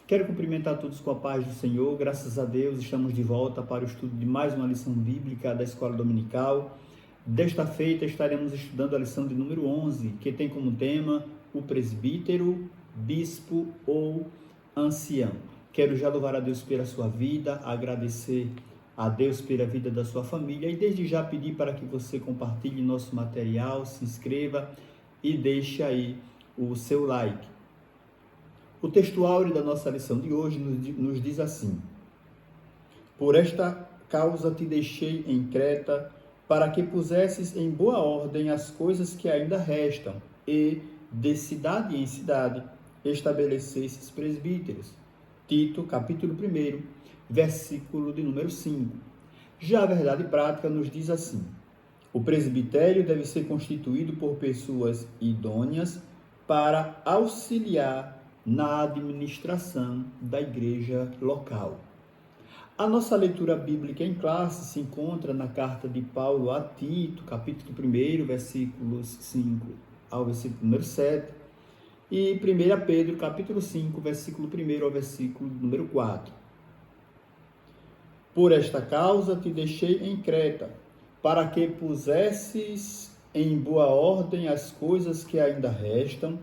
Quero cumprimentar todos com a paz do Senhor. Graças a Deus, estamos de volta para o estudo de mais uma lição bíblica da Escola Dominical. Desta feita, estaremos estudando a lição de número 11, que tem como tema o presbítero, bispo ou ancião. Quero já louvar a Deus pela sua vida, agradecer a Deus pela vida da sua família e desde já pedir para que você compartilhe nosso material, se inscreva e deixe aí o seu like. O texto áureo da nossa lição de hoje nos diz assim: por esta causa te deixei em Creta, para que pusesses em boa ordem as coisas que ainda restam, e, de cidade em cidade, estabelecesses presbíteros. Tito, capítulo 1, versículo de número 5. Já a verdade prática nos diz assim: o presbitério deve ser constituído por pessoas idôneas para auxiliar na administração da igreja local. A nossa leitura bíblica em classe se encontra na carta de Paulo a Tito, capítulo 1, versículos 5 ao versículo número 7, e 1 Pedro, capítulo 5, versículo 1 ao versículo número 4. Por esta causa te deixei em Creta, para que pusesses em boa ordem as coisas que ainda restam,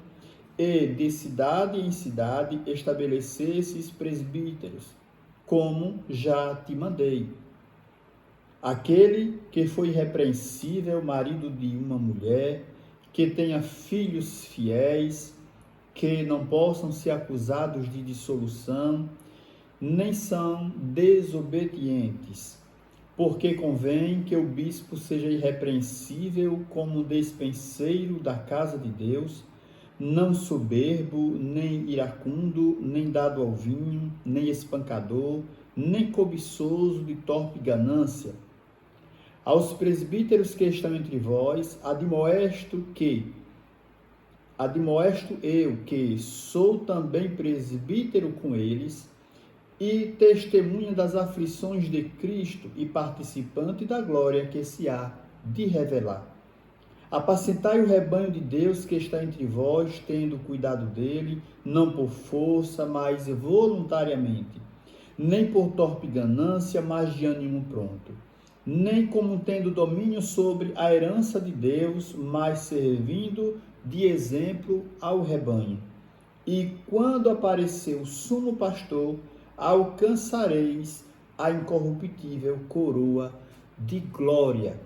e de cidade em cidade estabelecesses presbíteros, como já te mandei. Aquele que foi irrepreensível, marido de uma mulher, que tenha filhos fiéis, que não possam ser acusados de dissolução, nem são desobedientes, porque convém que o bispo seja irrepreensível como despenseiro da casa de Deus, não soberbo, nem iracundo, nem dado ao vinho, nem espancador, nem cobiçoso de torpe ganância. Aos presbíteros que estão entre vós, admoesto eu, que sou também presbítero com eles, e testemunha das aflições de Cristo e participante da glória que se há de revelar. Apacentai o rebanho de Deus que está entre vós, tendo cuidado dele, não por força, mas voluntariamente, nem por torpe ganância, mas de ânimo pronto, nem como tendo domínio sobre a herança de Deus, mas servindo de exemplo ao rebanho. E quando aparecer o sumo pastor, alcançareis a incorruptível coroa de glória.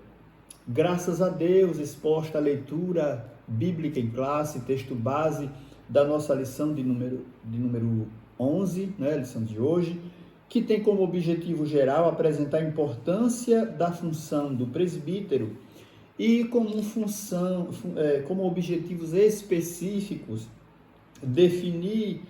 Graças a Deus, exposta a leitura bíblica em classe, texto base da nossa lição de número 11, a lição de hoje, que tem como objetivo geral apresentar a importância da função do presbítero e como objetivos específicos definir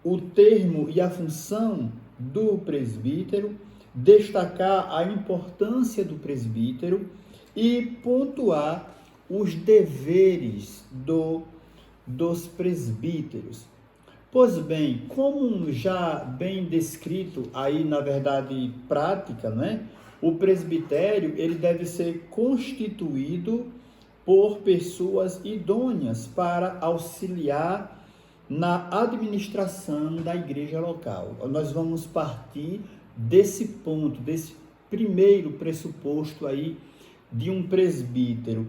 o termo e a função do presbítero, destacar a importância do presbítero e pontuar os deveres dos presbíteros. Pois bem, como já bem descrito aí na verdade prática, o presbitério ele deve ser constituído por pessoas idôneas para auxiliar na administração da igreja local. Nós vamos partir desse ponto, desse primeiro pressuposto aí de um presbítero,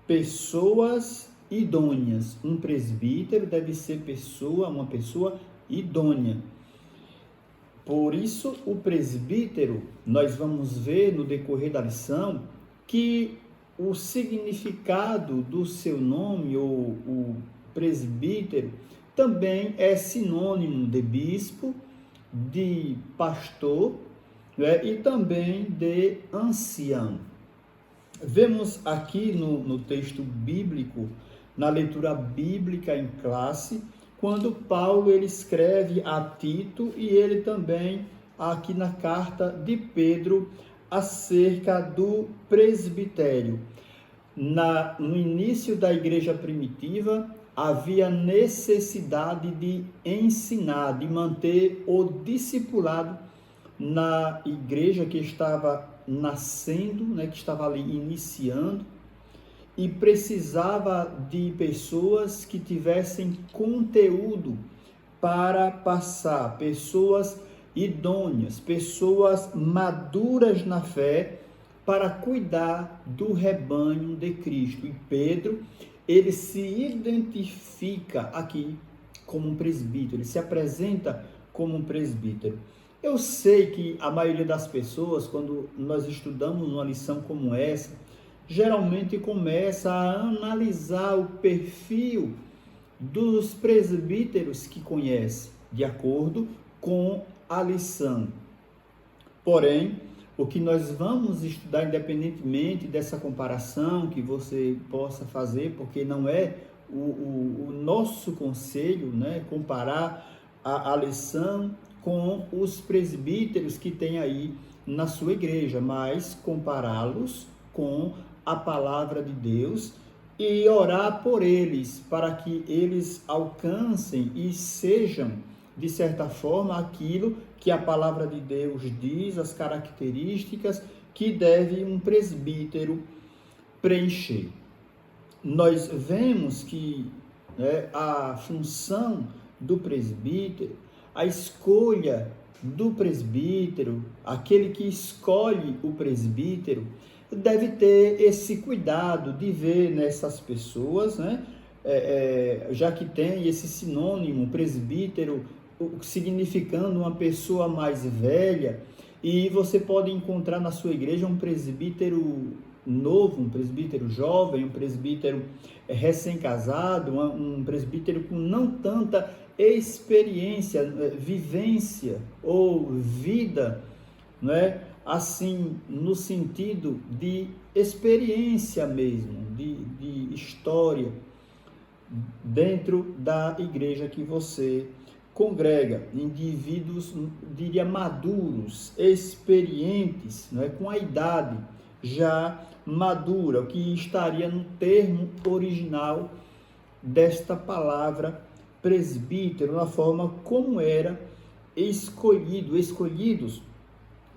pessoas idôneas. Um presbítero deve ser uma pessoa idônea. Por isso, o presbítero, nós vamos ver no decorrer da lição que o significado do seu nome, ou o presbítero, também é sinônimo de bispo, de pastor, e também de ancião. Vemos aqui no texto bíblico, na leitura bíblica em classe, quando Paulo ele escreve a Tito e ele também aqui na carta de Pedro acerca do presbitério. No início da igreja primitiva, havia necessidade de ensinar, de manter o discipulado na igreja que estava nascendo, que estava ali iniciando, e precisava de pessoas que tivessem conteúdo para passar, pessoas idôneas, pessoas maduras na fé, para cuidar do rebanho de Cristo. E Pedro, ele se identifica aqui como um presbítero, ele se apresenta como um presbítero. Eu sei que a maioria das pessoas, quando nós estudamos uma lição como essa, geralmente começa a analisar o perfil dos presbíteros que conhece, de acordo com a lição. Porém, o que nós vamos estudar, independentemente dessa comparação que você possa fazer, porque não é o nosso conselho, né, comparar a lição com os presbíteros que tem aí na sua igreja, mas compará-los com a palavra de Deus e orar por eles, para que eles alcancem e sejam, de certa forma, aquilo que a palavra de Deus diz, as características que deve um presbítero preencher. Nós vemos que a função do presbítero, a escolha do presbítero, aquele que escolhe o presbítero, deve ter esse cuidado de ver nessas pessoas, já que tem esse sinônimo, presbítero, significando uma pessoa mais velha, e você pode encontrar na sua igreja um presbítero novo, um presbítero jovem, um presbítero recém-casado, um presbítero com não tanta experiência, vivência ou vida, assim, no sentido de experiência mesmo, de história, dentro da igreja que você congrega, indivíduos, diria, maduros, experientes, com a idade já madura, o que estaria no termo original desta palavra presbítero, na forma como era escolhidos,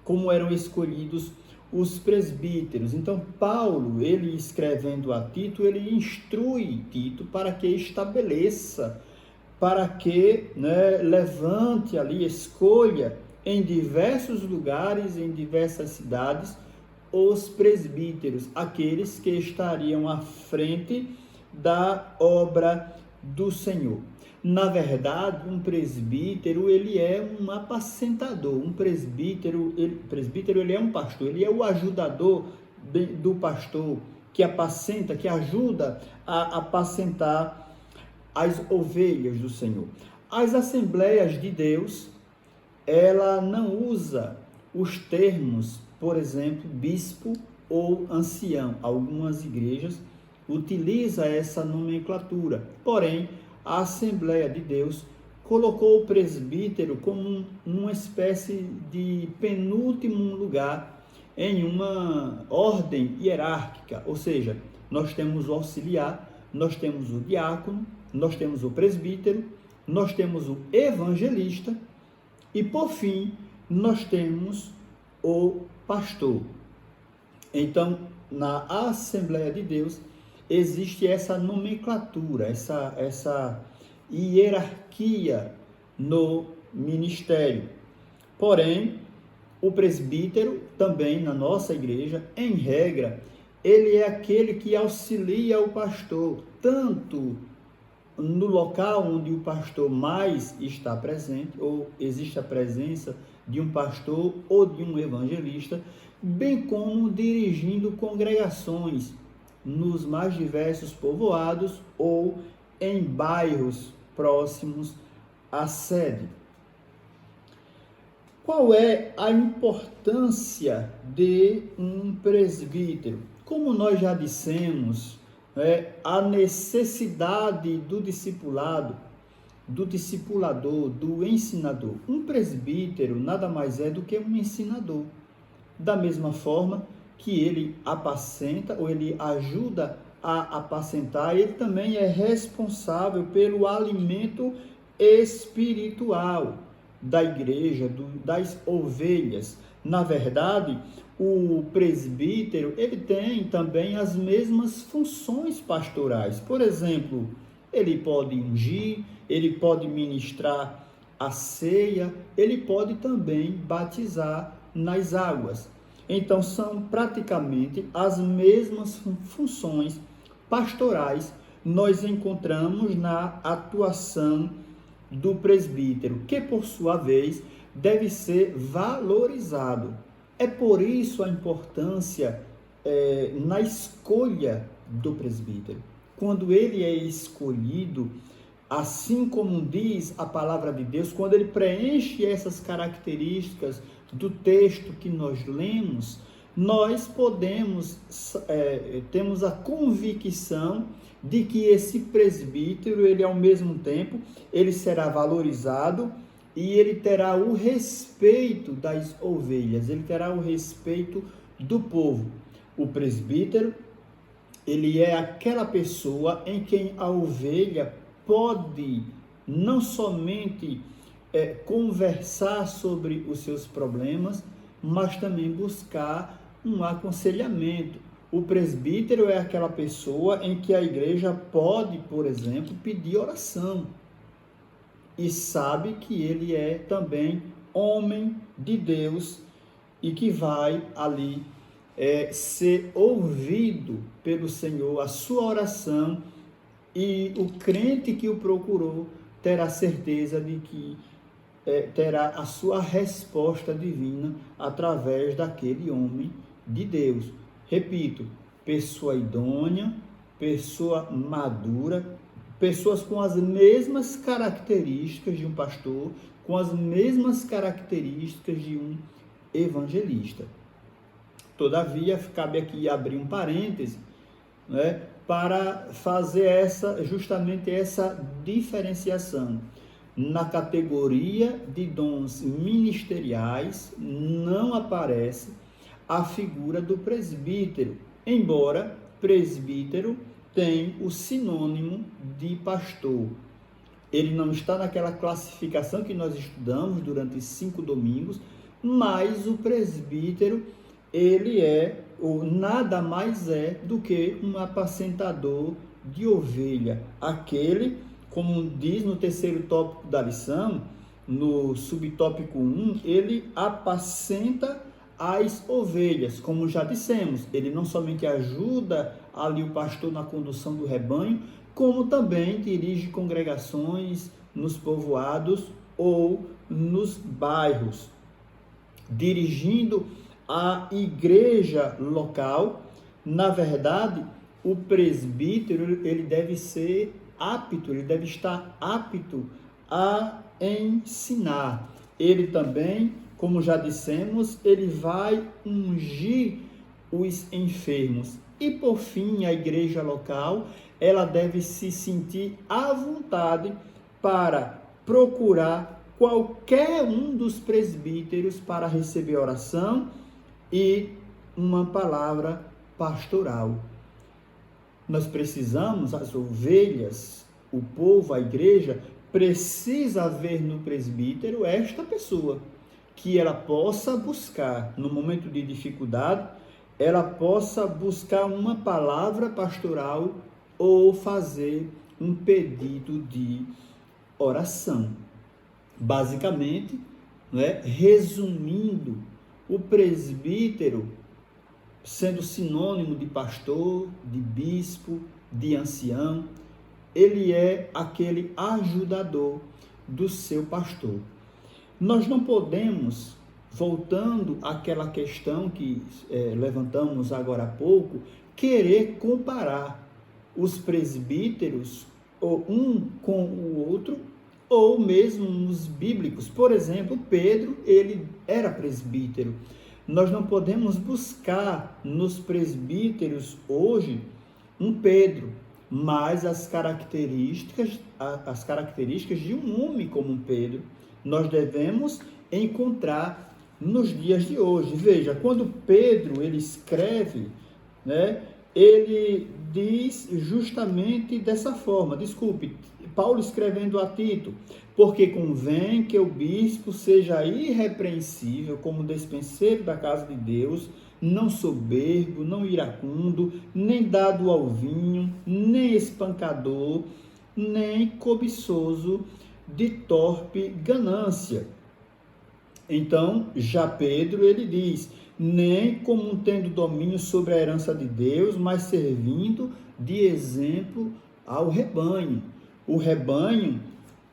como eram escolhidos os presbíteros. Então, Paulo, ele escrevendo a Tito, ele instrui Tito para que estabeleça, para que levante ali, escolha em diversos lugares, em diversas cidades, os presbíteros, aqueles que estariam à frente da obra do Senhor. Na verdade, um presbítero, ele é um apacentador. Um presbítero, ele é um pastor, ele é o ajudador do pastor, que apacenta, que ajuda a apacentar as ovelhas do Senhor. As Assembleias de Deus, ela não usa os termos, por exemplo, bispo ou ancião. Algumas igrejas utilizam essa nomenclatura, porém, a Assembleia de Deus colocou o presbítero como uma espécie de penúltimo lugar em uma ordem hierárquica, ou seja, nós temos o auxiliar, nós temos o diácono, nós temos o presbítero, nós temos o evangelista e, por fim, nós temos o pastor. Então, na Assembleia de Deus, existe essa nomenclatura, essa hierarquia no ministério. Porém, o presbítero, também na nossa igreja, em regra, ele é aquele que auxilia o pastor, tanto no local onde o pastor mais está presente, ou existe a presença de um pastor ou de um evangelista, bem como dirigindo congregações nos mais diversos povoados ou em bairros próximos à sede. Qual é a importância de um presbítero? Como nós já dissemos, a necessidade do discipulado, do discipulador, do ensinador. Um presbítero nada mais é do que um ensinador. Da mesma forma que ele apacenta ou ele ajuda a apacentar, ele também é responsável pelo alimento espiritual da igreja, das ovelhas. Na verdade, o presbítero, ele tem também as mesmas funções pastorais. Por exemplo, Ele pode ungir, ele pode ministrar a ceia, ele pode também batizar nas águas. Então, são praticamente as mesmas funções pastorais nós encontramos na atuação do presbítero, que por sua vez deve ser valorizado. É por isso a importância na escolha do presbítero. Quando ele é escolhido, assim como diz a palavra de Deus, quando ele preenche essas características do texto que nós lemos, nós temos a convicção de que esse presbítero, ele ao mesmo tempo, ele será valorizado e ele terá o respeito das ovelhas, ele terá o respeito do povo. O presbítero, ele é aquela pessoa em quem a ovelha pode não somente conversar sobre os seus problemas, mas também buscar um aconselhamento. O presbítero é aquela pessoa em que a igreja pode, por exemplo, pedir oração e sabe que ele é também homem de Deus e que vai ali ser ouvido pelo Senhor, a sua oração, e o crente que o procurou terá certeza de que terá a sua resposta divina através daquele homem de Deus. Repito, pessoa idônea, pessoa madura, pessoas com as mesmas características de um pastor, com as mesmas características de um evangelista. Todavia, cabe aqui abrir um parêntese, né, para fazer justamente essa diferenciação. Na categoria de dons ministeriais não aparece a figura do presbítero, embora presbítero tem o sinônimo de pastor. Ele não está naquela classificação que nós estudamos durante 5 domingos, mas o presbítero, ele nada mais é do que um apacentador de ovelha. Aquele, como diz no terceiro tópico da lição, no subtópico 1, ele apacenta as ovelhas, como já dissemos. Ele não somente ajuda ali o pastor na condução do rebanho, como também dirige congregações nos povoados ou nos bairros, dirigindo a igreja local. Na verdade, o presbítero, ele deve ser apto, ele deve estar apto a ensinar. Ele também, como já dissemos, ele vai ungir os enfermos. E por fim, a igreja local, ela deve se sentir à vontade para procurar qualquer um dos presbíteros para receber oração e uma palavra pastoral. Nós precisamos, as ovelhas, o povo, a igreja, precisa ver no presbítero esta pessoa, que ela possa buscar, no momento de dificuldade, ela possa buscar uma palavra pastoral ou fazer um pedido de oração. Basicamente, resumindo, o presbítero, sendo sinônimo de pastor, de bispo, de ancião, ele é aquele ajudador do seu pastor. Nós não podemos, voltando àquela questão que levantamos agora há pouco, querer comparar os presbíteros um com o outro, ou mesmo os bíblicos. Por exemplo, Pedro, ele era presbítero. Nós não podemos buscar nos presbíteros hoje um Pedro, mas as características de um homem como Pedro, nós devemos encontrar nos dias de hoje. Veja, quando Pedro ele escreve, ele diz justamente dessa forma, Paulo escrevendo a Tito, porque convém que o bispo seja irrepreensível como despenseiro da casa de Deus, não soberbo, não iracundo, nem dado ao vinho, nem espancador, nem cobiçoso de torpe ganância. Então, já Pedro, ele diz, nem como tendo domínio sobre a herança de Deus, mas servindo de exemplo ao rebanho. O rebanho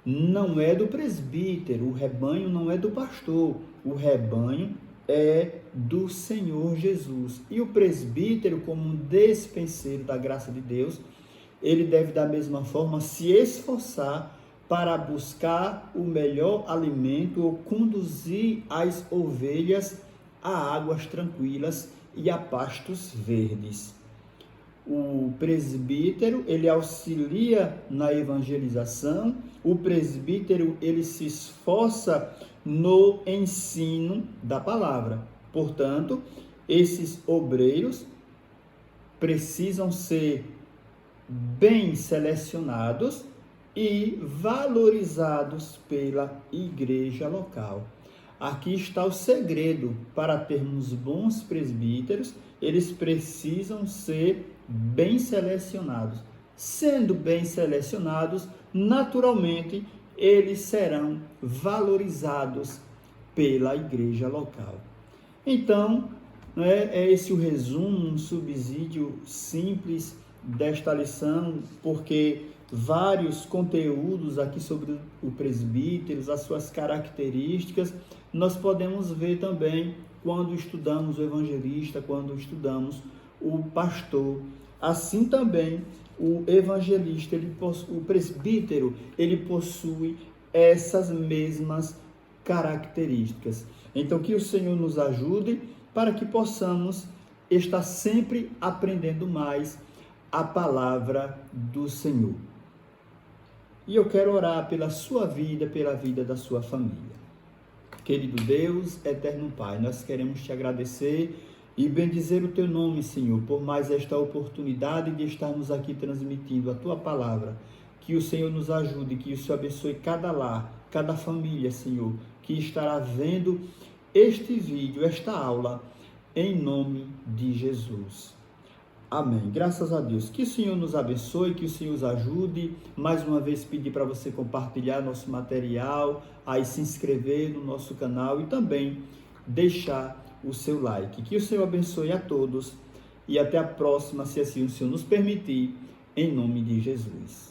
não é do presbítero, o rebanho não é do pastor, o rebanho é do Senhor Jesus. E o presbítero, como um despenseiro da graça de Deus, ele deve da mesma forma se esforçar para buscar o melhor alimento ou conduzir as ovelhas a águas tranquilas e a pastos verdes. O presbítero, ele auxilia na evangelização, o presbítero, ele se esforça no ensino da palavra. Portanto, esses obreiros precisam ser bem selecionados e valorizados pela igreja local. Aqui está o segredo para termos bons presbíteros, eles precisam ser bem selecionados. Sendo bem selecionados, naturalmente, eles serão valorizados pela igreja local. Então, é esse o resumo, um subsídio simples desta lição, porque vários conteúdos aqui sobre o presbítero, as suas características, nós podemos ver também quando estudamos o evangelista, quando estudamos o pastor. Assim também o evangelista, o presbítero, ele possui essas mesmas características. Então, que o Senhor nos ajude para que possamos estar sempre aprendendo mais a palavra do Senhor. E eu quero orar pela sua vida, pela vida da sua família. Querido Deus, eterno Pai, nós queremos te agradecer e bendizer o teu nome, Senhor, por mais esta oportunidade de estarmos aqui transmitindo a tua palavra. Que o Senhor nos ajude, que o Senhor abençoe cada lar, cada família, Senhor, que estará vendo este vídeo, esta aula, em nome de Jesus. Amém. Graças a Deus. Que o Senhor nos abençoe, que o Senhor nos ajude. Mais uma vez pedir para você compartilhar nosso material, aí se inscrever no nosso canal e também deixar o seu like. Que o Senhor abençoe a todos e até a próxima, se assim o Senhor nos permitir, em nome de Jesus.